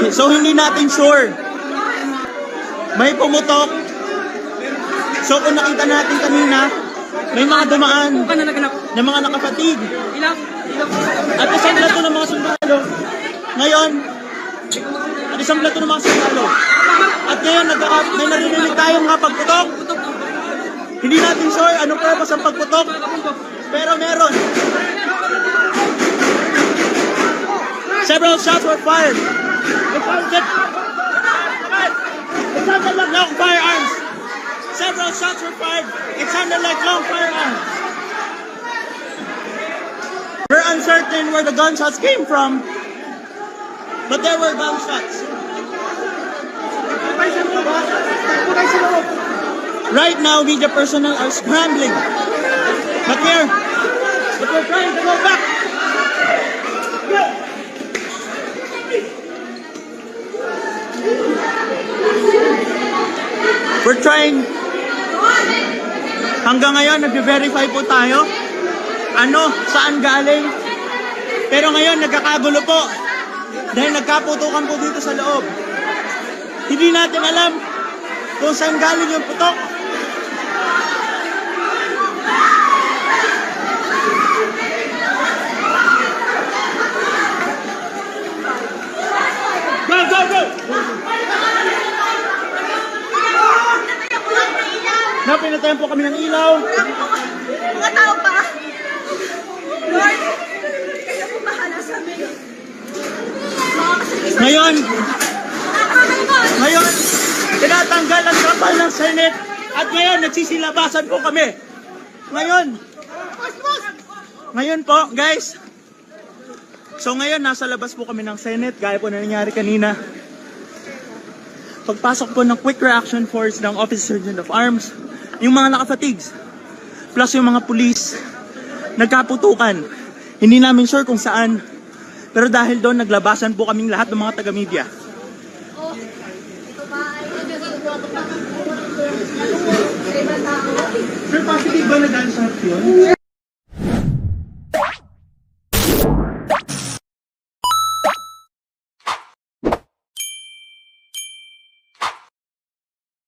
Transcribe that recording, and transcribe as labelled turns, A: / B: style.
A: So hindi natin sure. May pumutok. So kung nakita natin kanina, may mga dumaan na mga nakapatig. At isang plato ng mga sundalo. Ngayon, At ngayon, may narinig tayong mga pagputok. Hindi natin sure anong purpose ang pagputok. Pero meron. Several shots were fired. It sounded like long firearms. Several shots were fired. It sounded like long firearms. We're uncertain where the gunshots came from, but there were gunshots. Right now, media personnel are scrambling. But we're trying to go back. We're trying. Hanggang ngayon, nag-verify po tayo. Saan galing. Pero ngayon, nagkakagulo po. Dahil nagkaputukan po dito sa loob. Hindi natin alam kung saan galing yung putok. Go! Pinatayan po kami ng ilaw.
B: Mga tao pa. Lord, kaya po bahala sa amin.
A: Ngayon, tinatanggal ang kapal ng Senate at ngayon, nagsisilabasan po kami. Ngayon po, guys. So ngayon, nasa labas po kami ng Senate, gaya po na nangyari kanina. Pagpasok po ng Quick Reaction Force ng Office Sergeant of Arms, yung mga nakafatigs, plus yung mga pulis, nagkaputukan. Hindi namin sure kung saan, pero dahil doon, naglabasan po kaming lahat ng mga taga-media. Sir, positive ba na gunshot yun?